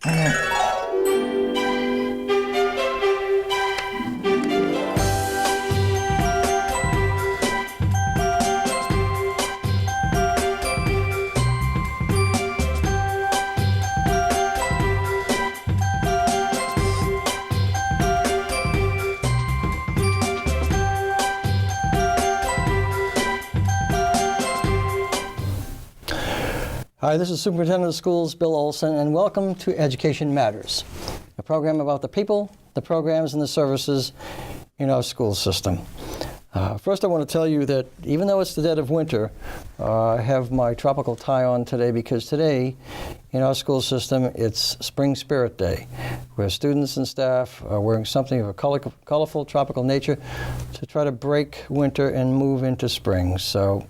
Hi, this is Superintendent of Schools, Bill Olsen, and welcome to Education Matters, a program about the people, the programs, and the services in our school system. First, I want to tell you that even though it's the dead of winter, I have my tropical tie on today because today, in our school system, it's Spring Spirit Day, where students and staff are wearing something of a colorful tropical nature to try to break winter and move into spring. So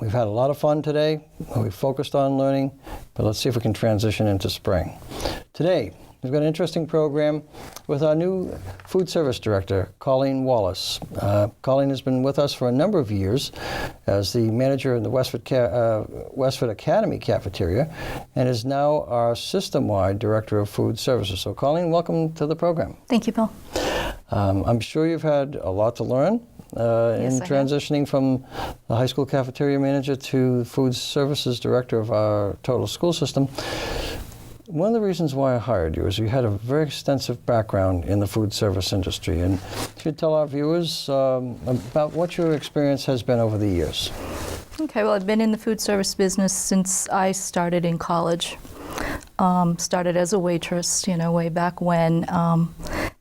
we've had a lot of fun today. We've focused on learning, but let's see if we can transition into spring. Today, we've got an interesting program with our new food service director, Colleen Wallace. Colleen has been with us for a number of years as the manager in the Westford Academy cafeteria and is now our system-wide director of food services. So Colleen, welcome to the program. Thank you, Bill. I'm sure you've had a lot to learn in transitioning from the high school cafeteria manager to food services director of our total school system. One of the reasons why I hired you is you had a very extensive background in the food service industry, and you should tell our viewers about what your experience has been over the years. Okay, well, I've been in the food service business since I started in college. Started as a waitress, way back when.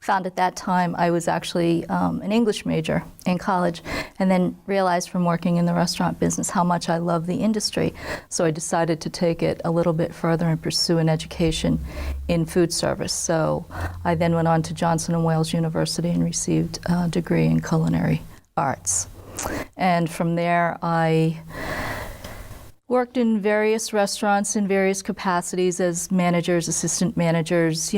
Found at that time I was actually an English major in college, and then realized from working in the restaurant business how much I love the industry. So I decided to take it a little bit further and pursue an education in food service. So I then went on to Johnson & Wales University and received a degree in culinary arts. And from there I worked in various restaurants in various capacities as managers, assistant managers,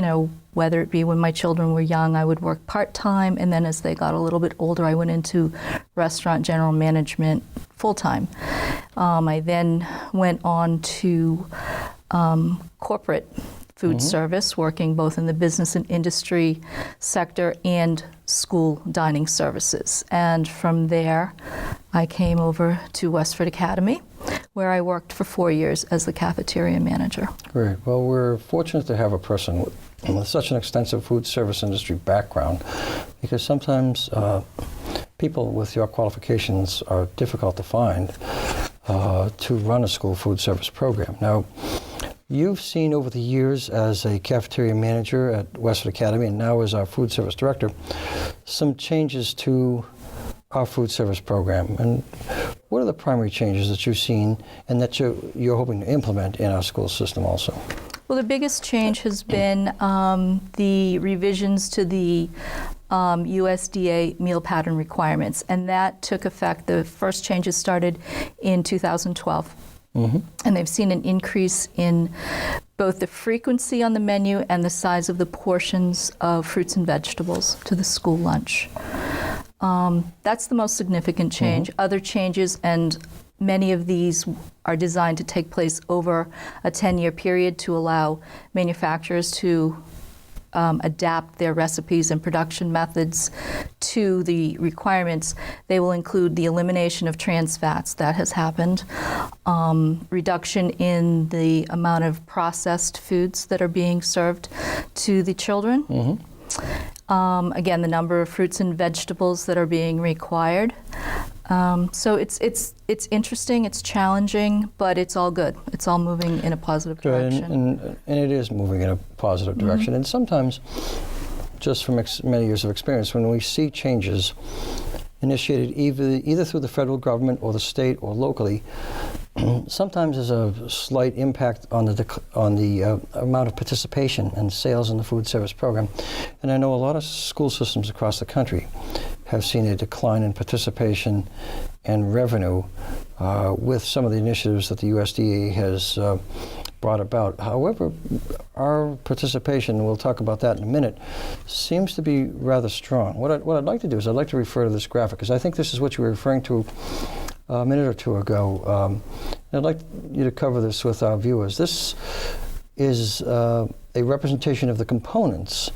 whether it be when my children were young, I would work part-time, and then as they got a little bit older, I went into restaurant general management full-time. I then went on to corporate food service, working both in the business and industry sector and school dining services. And from there, I came over to Westford Academy, where I worked for 4 years as the cafeteria manager. Great. Well, we're fortunate to have a person with such an extensive food service industry background, because sometimes people with your qualifications are difficult to find to run a school food service program. Now, you've seen over the years as a cafeteria manager at Westford Academy and now as our food service director, some changes to our food service program. And what are the primary changes that you've seen and that you're hoping to implement in our school system also? Well, the biggest change has been the revisions to the USDA meal pattern requirements, and that took effect. The first changes started in 2012. And they've seen an increase in both the frequency on the menu and the size of the portions of fruits and vegetables to the school lunch. That's the most significant change. Other changes, and many of these are designed to take place over a 10-year period to allow manufacturers to adapt their recipes and production methods to the requirements. They will include the elimination of trans fats. That has happened. Reduction in the amount of processed foods that are being served to the children. Again, the number of fruits and vegetables that are being required. So it's interesting, it's challenging, but it's all good. It's all moving in a positive direction. And it is moving in a positive direction. And sometimes, just from many years of experience, when we see changes initiated either through the federal government or the state or locally, sometimes there's a slight impact on the amount of participation and sales in the food service program. And I know a lot of school systems across the country have seen a decline in participation and revenue with some of the initiatives that the USDA has brought about. However, our participation, and we'll talk about that in a minute, seems to be rather strong. What I'd like to do is I'd like to refer to this graphic, because I think this is what you were referring to a minute or two ago. I'd like you to cover this with our viewers. This is a representation of the components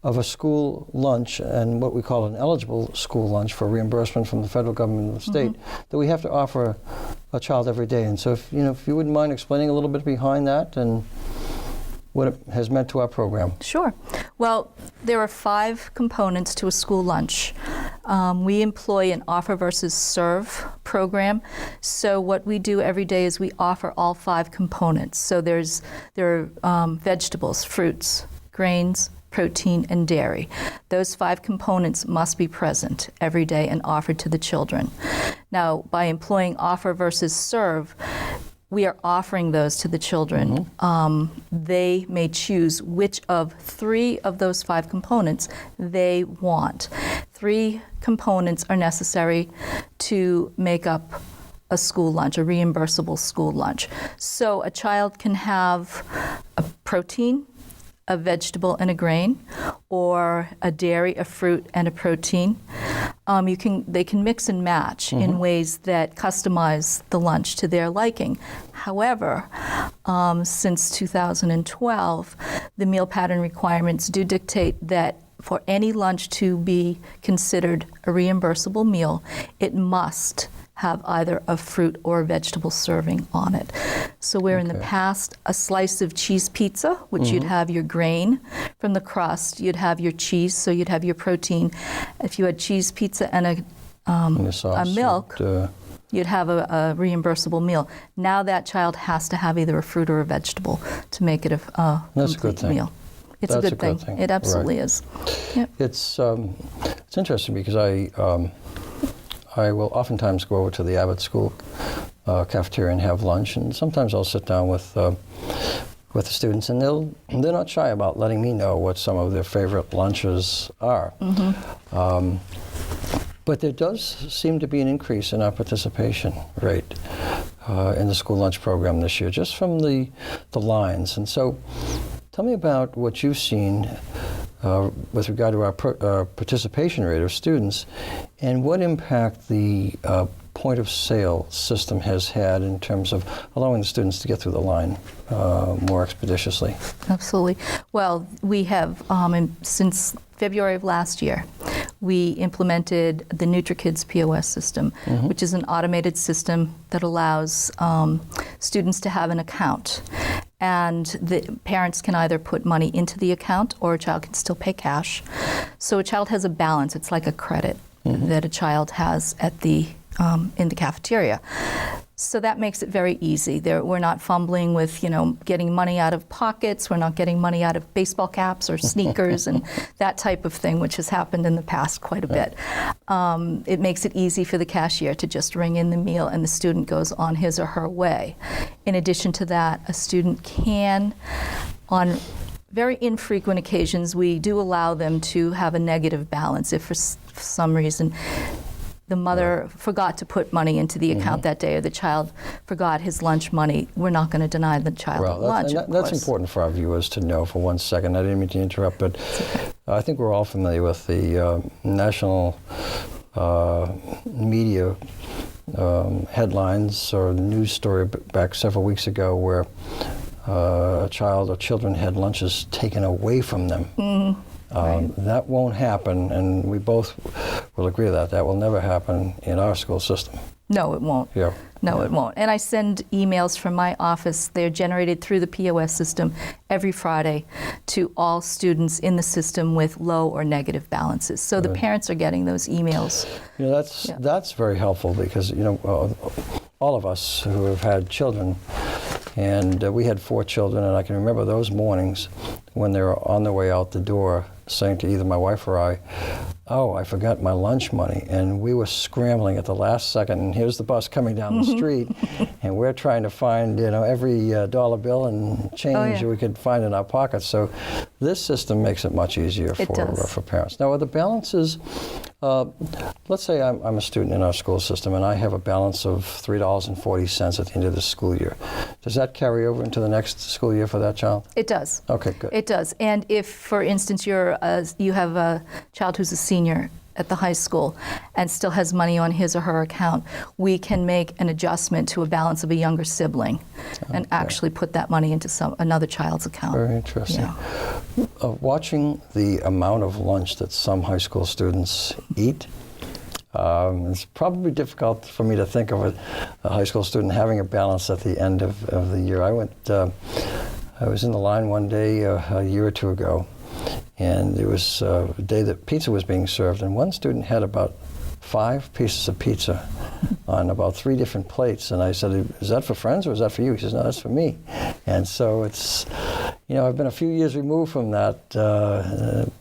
of a school lunch and what we call an eligible school lunch for reimbursement from the federal government and the state that we have to offer a child every day. And so if you wouldn't mind explaining a little bit behind that and what it has meant to our program. Sure. Well, there are 5 components to a school lunch. We employ an offer versus serve program. So what we do every day is we offer all 5 components. So there are vegetables, fruits, grains, protein, and dairy. Those 5 components must be present every day and offered to the children. Now, by employing offer versus serve, we are offering those to the children. They may choose which of 3 of those 5 components they want. 3 components are necessary to make up a school lunch, a reimbursable school lunch. So a child can have a protein, a vegetable and a grain, or a dairy, a fruit, and a protein. They can mix and match in ways that customize the lunch to their liking. However, since 2012, the meal pattern requirements do dictate that for any lunch to be considered a reimbursable meal, it must have either a fruit or a vegetable serving on it. So where in the past, a slice of cheese pizza, which you'd have your grain from the crust, you'd have your cheese, so you'd have your protein. If you had cheese pizza and a milk, you'd have a reimbursable meal. Now that child has to have either a fruit or a vegetable to make it a complete meal. It's a good thing. It absolutely is. Yep. It's interesting because I will oftentimes go over to the Abbott School cafeteria and have lunch, and sometimes I'll sit down with the students, and they're not shy about letting me know what some of their favorite lunches are. But there does seem to be an increase in our participation rate in the school lunch program this year, just from the lines. And so tell me about what you've seen with regard to our participation rate of students, and what impact the point of sale system has had in terms of allowing the students to get through the line more expeditiously. Absolutely. Well, we have, since February of last year, we implemented the NutriKids POS system, which is an automated system that allows students to have an account. And the parents can either put money into the account, or a child can still pay cash. So a child has a balance. It's like a credit that a child has at in the cafeteria. So that makes it very easy. We're not fumbling with, getting money out of pockets. We're not getting money out of baseball caps or sneakers and that type of thing, which has happened in the past quite a bit. It makes it easy for the cashier to just ring in the meal, and the student goes on his or her way. In addition to that, a student can, on very infrequent occasions, we do allow them to have a negative balance if for some reason the mother forgot to put money into the account that day, or the child forgot his lunch money. We're not going to deny the child lunch, of course. That's important for our viewers to know for one second. I didn't mean to interrupt, but I think we're all familiar with the national media headlines or news story back several weeks ago where a child or children had lunches taken away from them. That won't happen, and we both will agree that will never happen in our school system. No, it won't. Yeah. No, it won't. And I send emails from my office. They're generated through the POS system every Friday to all students in the system with low or negative balances. So the parents are getting those emails. That's very helpful because, all of us who have had children, and we had 4 children, and I can remember those mornings when they were on their way out the door saying to either my wife or I, "Oh, I forgot my lunch money," and we were scrambling at the last second, and here's the bus coming down the street, and we're trying to find, every dollar bill and change we could find in our pockets. So this system makes it much easier for parents. Now, are the balances, let's say I'm a student in our school system, and I have a balance of $3.40 at the end of the school year. Does that carry over into the next school year for that child? It does. Okay, good. It does. And if, for instance, you have a child who's a senior at the high school and still has money on his or her account, we can make an adjustment to a balance of a younger sibling and actually put that money into another child's account. Very interesting. Yeah. Watching the amount of lunch that some high school students eat, it's probably difficult for me to think of a high school student having a balance at the end of the year. I was in the line one day a year or two ago, and there was a day that pizza was being served, and one student had about 5 pieces of pizza on about 3 different plates. And I said, "Is that for friends or is that for you?" He says, "No, that's for me." And so it's, I've been a few years removed from that,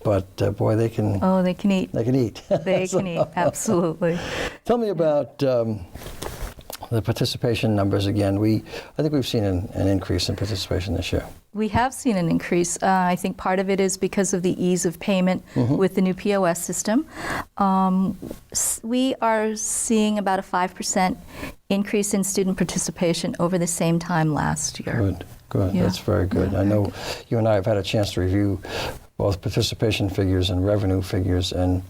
but boy, they can. Oh, they can eat. They can eat. They can eat, absolutely. Tell me about the participation numbers again. I think we've seen an increase in participation this year. We have seen an increase. I think part of it is because of the ease of payment with the new POS system. We are seeing about a 5% increase in student participation over the same time last year. Good. Yeah. That's very good. Yeah, I know you and I have had a chance to review both participation figures and revenue figures, and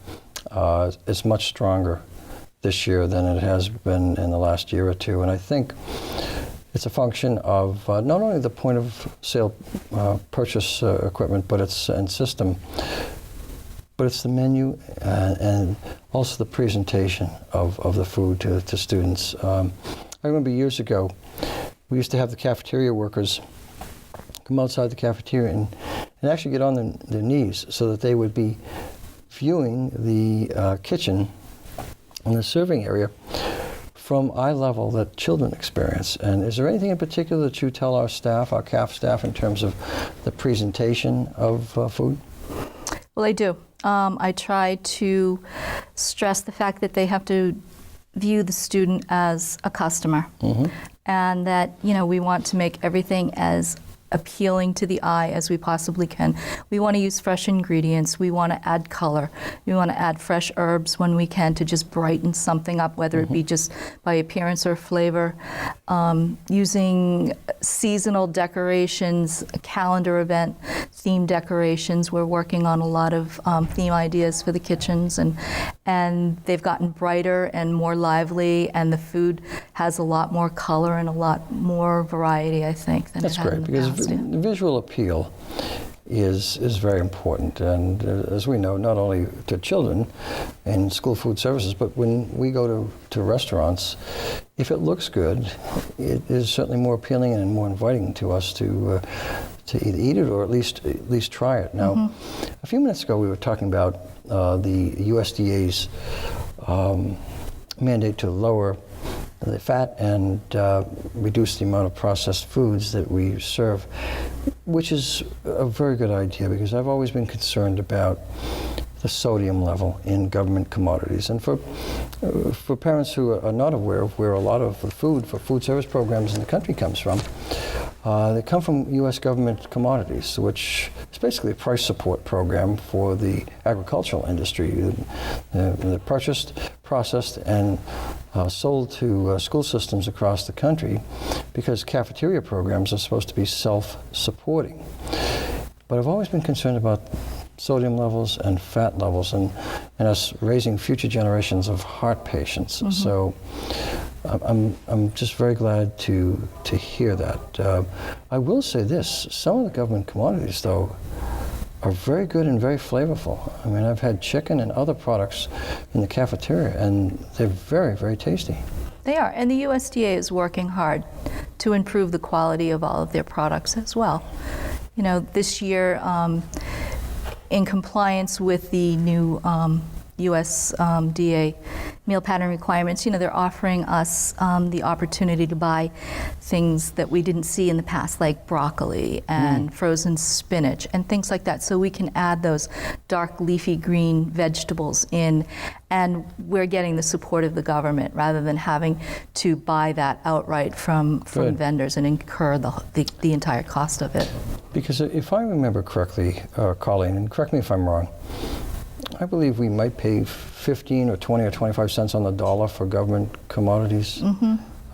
it's much stronger this year than it has been in the last year or two. And I think it's a function of not only the point of sale purchase equipment, but it's and system, but it's the menu and also the presentation of the food to students. I remember years ago, we used to have the cafeteria workers come outside the cafeteria and actually get on their knees so that they would be viewing the kitchen and the serving area from eye level that children experience. And is there anything in particular that you tell our staff, our CAF staff, in terms of the presentation of food? Well, I do. I try to stress the fact that they have to view the student as a customer, and that we want to make everything as appealing to the eye as we possibly can. We want to use fresh ingredients. We want to add color. We want to add fresh herbs when we can to just brighten something up, whether it be just by appearance or flavor. Using seasonal decorations, a calendar event, theme decorations. We're working on a lot of theme ideas for the kitchens, and they've gotten brighter and more lively, and the food has a lot more color and a lot more variety, I think, than it had in the past. The visual appeal is very important, and as we know, not only to children in school food services, but when we go to restaurants, if it looks good, it is certainly more appealing and more inviting to us to either eat it or at least try it. Now, a few minutes ago we were talking about the USDA's mandate to lower the fat and reduce the amount of processed foods that we serve, which is a very good idea, because I've always been concerned about the sodium level in government commodities. And for parents who are not aware of where a lot of the food for food service programs in the country comes from, they come from U.S. government commodities, which is basically a price support program for the agricultural industry. They're purchased, processed, and sold to school systems across the country, because cafeteria programs are supposed to be self-supporting. But I've always been concerned about sodium levels and fat levels, and us raising future generations of heart patients. So I'm just very glad to hear that. I will say this: some of the government commodities, though, are very good and very flavorful. I mean, I've had chicken and other products in the cafeteria, and they're very, very tasty. They are, and the USDA is working hard to improve the quality of all of their products as well. This year, in compliance with the new USDA meal pattern requirements, they're offering us the opportunity to buy things that we didn't see in the past, like broccoli and frozen spinach and things like that, so we can add those dark leafy green vegetables in, and we're getting the support of the government rather than having to buy that outright from vendors and incur the entire cost of it. Because if I remember correctly, Colleen, and correct me if I'm wrong, I believe we might pay 15 or 20 or 25 cents on the dollar for government commodities.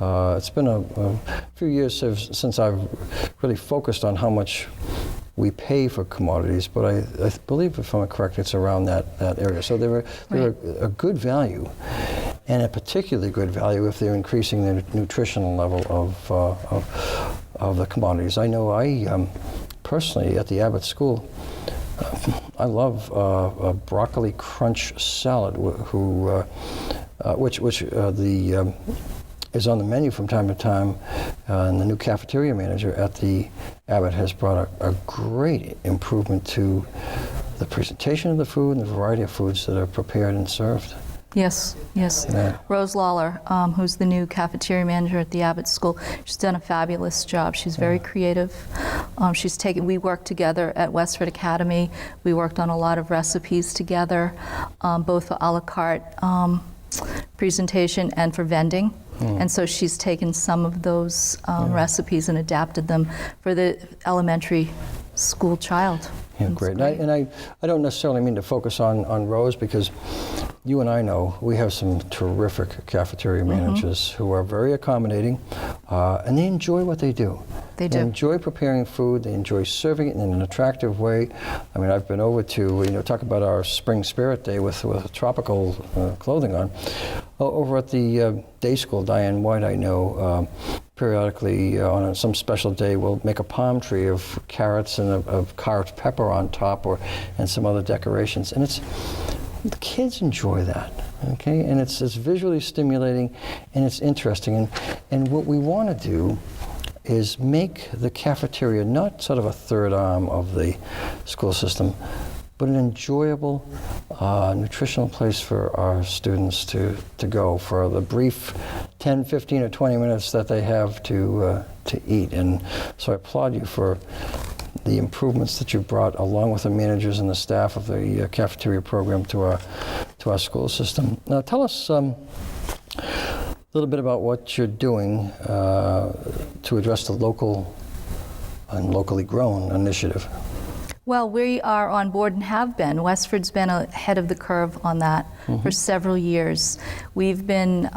It's been a few years since I've really focused on how much we pay for commodities, but I believe, if I'm correct, it's around that area. So they're a good value, and a particularly good value if they're increasing the nutritional level of the commodities. I know personally at the Abbott School, I love a broccoli crunch salad, which is on the menu from time to time, and the new cafeteria manager at the Abbott has brought a great improvement to the presentation of the food and the variety of foods that are prepared and served. Yes. Yeah. Rose Lawler, who's the new cafeteria manager at the Abbott School, she's done a fabulous job. She's very creative. We worked together at Westford Academy. We worked on a lot of recipes together, both for a la carte presentation and for vending. And so she's taken some of those recipes and adapted them for the elementary school child. Yeah, great. And I don't necessarily mean to focus on Rose, because you and I know we have some terrific cafeteria managers who are very accommodating, and they enjoy what they do. They do. They enjoy preparing food. They enjoy serving it in an attractive way. I mean, I've been over to, talk about our Spring Spirit Day with tropical clothing on. Over at the day school, Diane White, I know, periodically on some special day we'll make a palm tree of carrots and of carved pepper on top, and some other decorations. And the kids enjoy that, okay? And it's visually stimulating, and it's interesting. And what we want to do is make the cafeteria not sort of a third arm of the school system, but an enjoyable, nutritional place for our students to go for the brief 10, 15, or 20 minutes that they have to eat. And so I applaud you for the improvements that you've brought, along with the managers and the staff of the cafeteria program, to our school system. Now, tell us a little bit about what you're doing to address the local and locally grown initiative. Well, we are on board and have been. Westford's been ahead of the curve on that for several years. We've been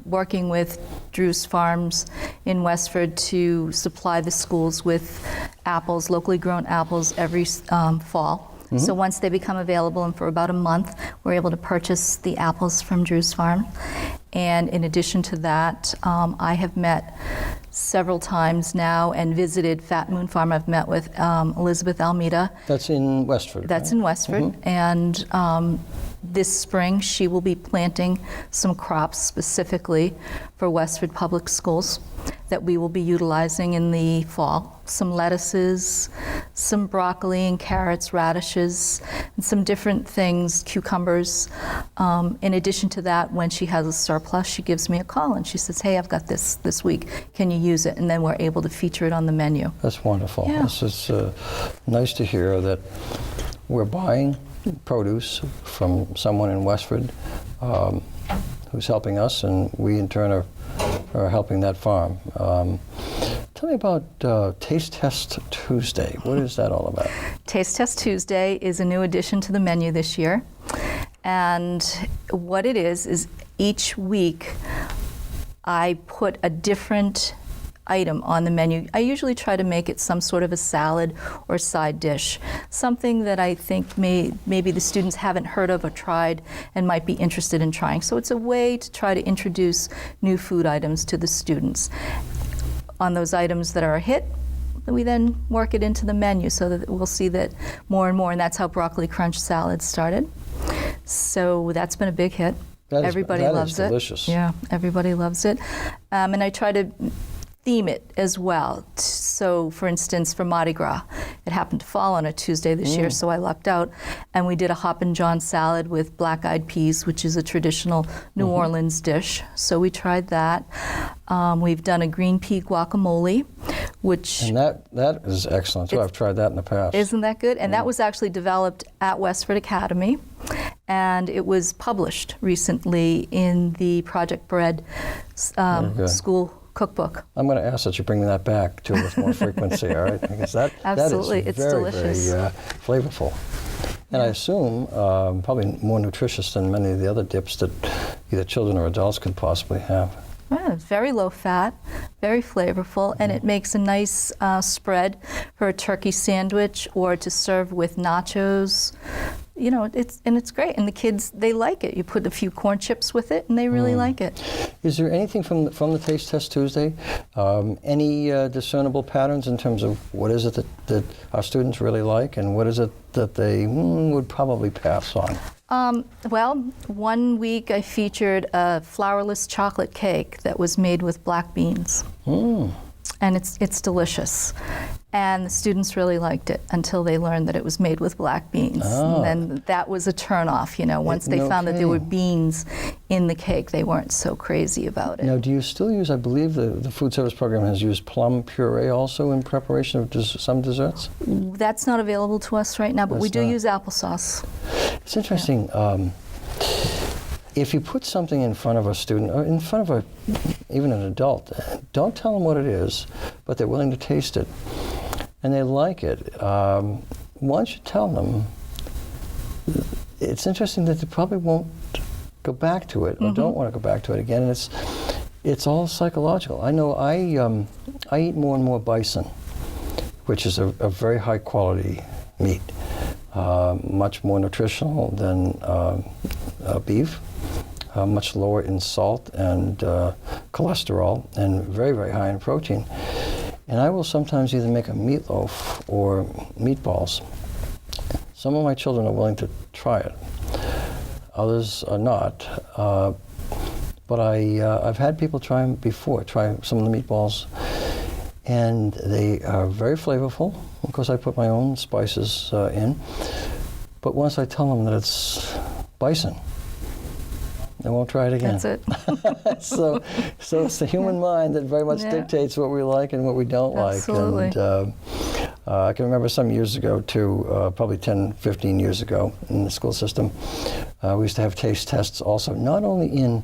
working with Drew's Farms in Westford to supply the schools with apples, locally grown apples, every fall. So once they become available, and for about a month, we're able to purchase the apples from Drew's Farm. And in addition to that, I have met several times now and visited Fat Moon Farm. I've met with Elizabeth Almeida. That's in Westford. That's right? in Westford. And this spring, she will be planting some crops specifically for Westford Public Schools that we will be utilizing in the fall. Some lettuces, some broccoli and carrots, radishes, and some different things, cucumbers. In addition to that, when she has a surplus, she gives me a call and she says, hey, I've got this week. Can you use it? And then we're able to feature it on the menu. That's wonderful. Yeah. This is nice to hear that we're buying produce from someone in Westford who's helping us, and we in turn are helping that farm. Tell me about Taste Test Tuesday. What is that all about? Taste Test Tuesday is a new addition to the menu this year. And what it is each week I put a different item on the menu. I usually try to make it some sort of a salad or side dish, something that I think maybe the students haven't heard of or tried and might be interested in trying. So it's a way to try to introduce new food items to the students. On those items that are a hit, we then work it into the menu so that we'll see that more and more, and that's how broccoli crunch salad started. So that's been a big hit. Everybody loves it. Delicious. Yeah, everybody loves it. And I try to theme it as well. So, for instance, for Mardi Gras, it happened to fall on a Tuesday this year, so I lucked out, and we did a Hoppin' John salad with black-eyed peas, which is a traditional New Orleans dish. So we tried that. We've done a green pea guacamole, which... And that is excellent, too. I've tried that in the past. Isn't that good? And that was actually developed at Westford Academy, and it was published recently in the Project Bread school cookbook. I'm going to ask that you bring that back to with more frequency, all right? Because Absolutely, that is it's very, delicious. very flavorful. And I assume probably more nutritious than many of the other dips that either children or adults could possibly have. It's very low fat, very flavorful, and it makes a nice spread for a turkey sandwich or to serve with nachos. You know, it's great, and the kids, they like it. You put a few corn chips with it, and they really like it. Is there anything from the Taste Test Tuesday, any discernible patterns in terms of what is it that our students really like, and what is it that they would probably pass on? Well, one week I featured a flourless chocolate cake that was made with black beans. And it's delicious. And the students really liked it until they learned that it was made with black beans. And then that was a turnoff, you know. Once they found that there were beans in the cake, they weren't so crazy about it. Now, do you still use, I believe the food service program has used plum puree also in preparation of some desserts? That's not available to us right now, but we do use applesauce. It's interesting. If you put something in front of a student, or in front of even an adult, don't tell them what it is, but they're willing to taste it, and they like it. Once you tell them, it's interesting that they probably won't go back to it, or don't want to go back to it again, and it's all psychological. I know I eat more and more bison, which is a very high quality meat, much more nutritional than beef. Much lower in salt and cholesterol, and very, very high in protein. And I will sometimes either make a meatloaf or meatballs. Some of my children are willing to try it. Others are not. But I've had people try some of the meatballs, and they are very flavorful. Of course, I put my own spices in. But once I tell them that it's bison, they won't try it again. That's it. So it's the human mind that very much dictates what we like and what we don't Absolutely. like. And I can remember some years ago, too, probably 10, 15 years ago in the school system, we used to have taste tests also, not only in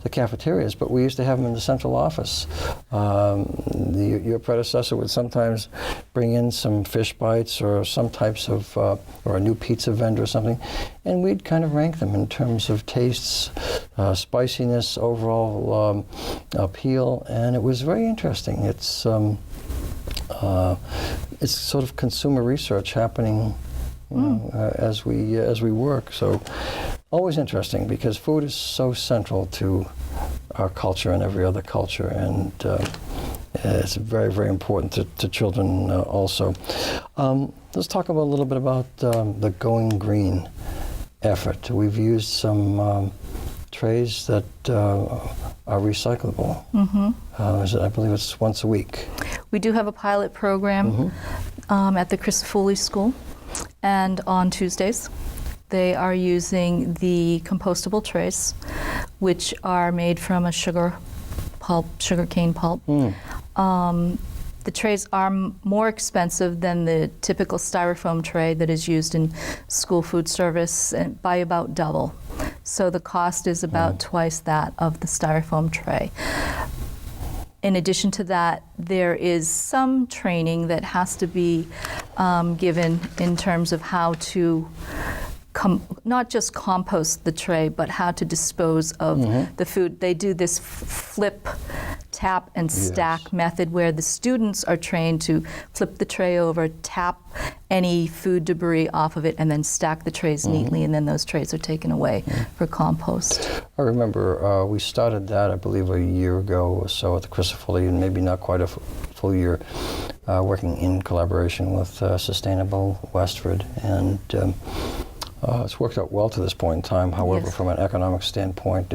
the cafeterias, but we used to have them in the central office. Your predecessor would sometimes bring in some fish bites or some types of, or a new pizza vendor or something, and we'd kind of rank them in terms of tastes, spiciness, overall appeal, and it was very interesting. It's sort of consumer research happening, you know, as we work. So always interesting, because food is so central to our culture and every other culture, and it's very, very important to children also. Let's talk a little bit about the Going Green effort. We've used some trays that are recyclable. I believe it's once a week. We do have a pilot program at the Crisafulli School, and on Tuesdays they are using the compostable trays, which are made from a sugarcane pulp. The trays are more expensive than the typical styrofoam tray that is used in school food service, and by about double. So the cost is about twice that of the styrofoam tray. In addition to that, there is some training that has to be given in terms of how to not just compost the tray, but how to dispose of the food. They do this flip, tap, and stack method, where the students are trained to flip the tray over, tap any food debris off of it, and then stack the trays neatly, and then those trays are taken away for compost. I remember we started that, I believe, a year ago or so at the Crisafulli, and maybe not quite a full year, working in collaboration with Sustainable Westford, and it's worked out well to this point in time. However, from an economic standpoint,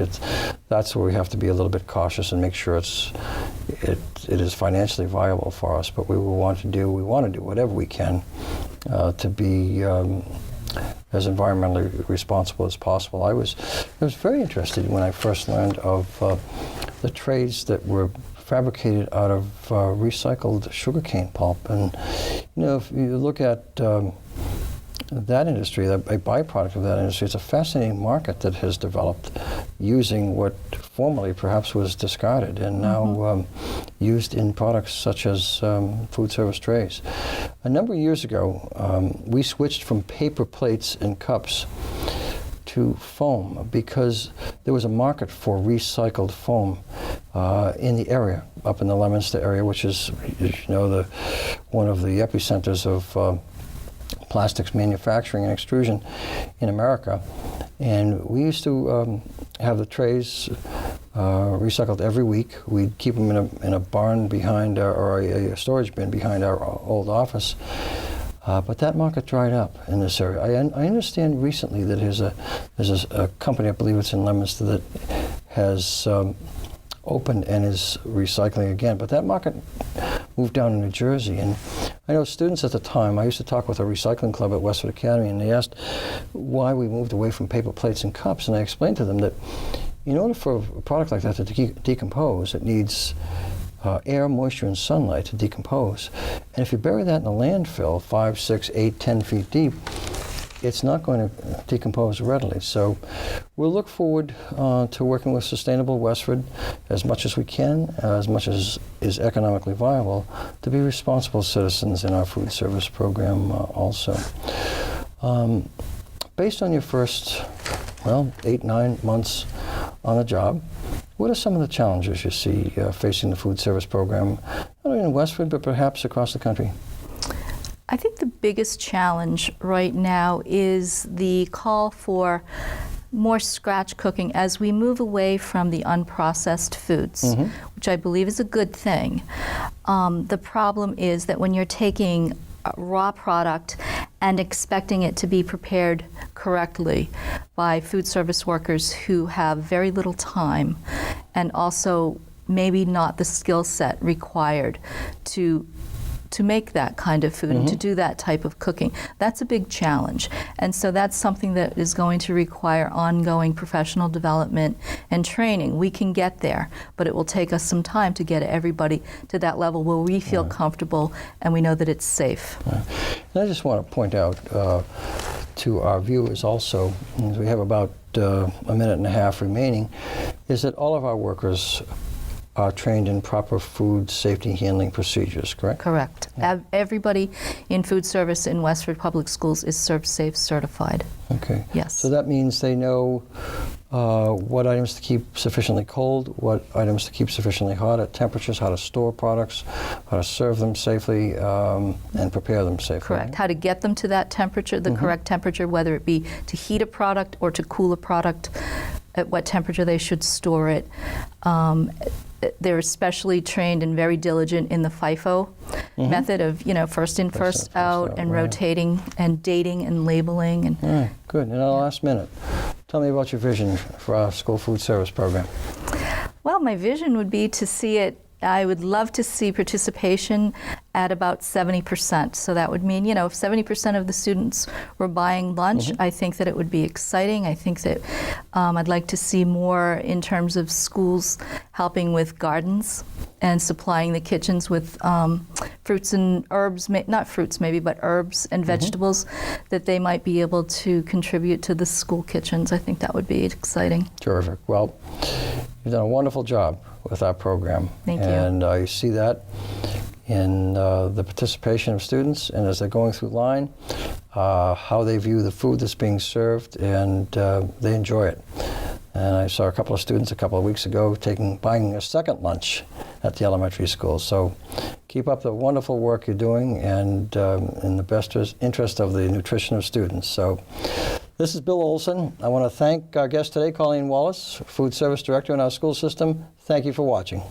that's where we have to be a little bit cautious and make sure it is financially viable for us. But we want to do whatever we can to be as environmentally responsible as possible. I was very interested when I first learned of the trays that were fabricated out of recycled sugarcane pulp, and you know, if you look at that industry, a byproduct of that industry, it's a fascinating market that has developed using what formerly perhaps was discarded and now used in products such as food service trays. A number of years ago, we switched from paper plates and cups to foam because there was a market for recycled foam in the area, up in the Leominster area, which is, as you know, one of the epicenters of plastics manufacturing and extrusion in America. And we used to have the trays recycled every week. We'd keep them in a barn behind or a storage bin behind our old office. But that market dried up in this area. I understand recently that there's a company, I believe it's in Leominster, that has opened and is recycling again. But that market moved down to New Jersey. And I know students at the time, I used to talk with a recycling club at Westford Academy, and they asked why we moved away from paper plates and cups. And I explained to them that in order for a product like that to decompose, it needs air, moisture, and sunlight to decompose. And if you bury that in a landfill 5, 6, 8, 10 feet deep, it's not going to decompose readily. So we'll look forward to working with Sustainable Westford as much as we can, as much as is economically viable, to be responsible citizens in our food service program also. Based on your first, 8, 9 months on the job, what are some of the challenges you see facing the food service program, not only in Westford, but perhaps across the country? I think the biggest challenge right now is the call for more scratch cooking as we move away from the unprocessed foods, which I believe is a good thing. The problem is that when you're taking a raw product and expecting it to be prepared correctly by food service workers who have very little time and also maybe not the skill set required to make that kind of food and to do that type of cooking. That's a big challenge. And so that's something that is going to require ongoing professional development and training. We can get there, but it will take us some time to get everybody to that level where we feel comfortable and we know that it's safe. And I just want to point out to our viewers also, we have about a minute and a half remaining, is that all of our workers are trained in proper food safety handling procedures, correct? Correct. Yeah. Everybody in food service in Westford Public Schools is ServSafe certified. Okay. Yes. So that means they know what items to keep sufficiently cold, what items to keep sufficiently hot at temperatures, how to store products, how to serve them safely, and prepare them safely. Correct. Right? How to get them to that temperature, the correct temperature, whether it be to heat a product or to cool a product, at what temperature they should store it. They're especially trained and very diligent in the FIFO method of, first in, first out, and right. rotating and dating and labeling. And All right, good. In our last minute, tell me about your vision for our school food service program. well, my vision would be to see it. I would love to see participation at about 70%. So that would mean, if 70% of the students were buying lunch, I think that it would be exciting. I think that I'd like to see more in terms of schools helping with gardens and supplying the kitchens with fruits and herbs, not fruits maybe, but herbs and vegetables that they might be able to contribute to the school kitchens. I think that would be exciting. Terrific. Well, you've done a wonderful job with our program. Thank you. And I see that in the participation of students and as they're going through line, how they view the food that's being served, and they enjoy it. And I saw a couple of students a couple of weeks ago buying a second lunch at the elementary school. So keep up the wonderful work you're doing, and in the best interest of the nutrition of students. So this is Bill Olsen. I want to thank our guest today, Colleen Wallace, Food Service Director in our school system. Thank you for watching.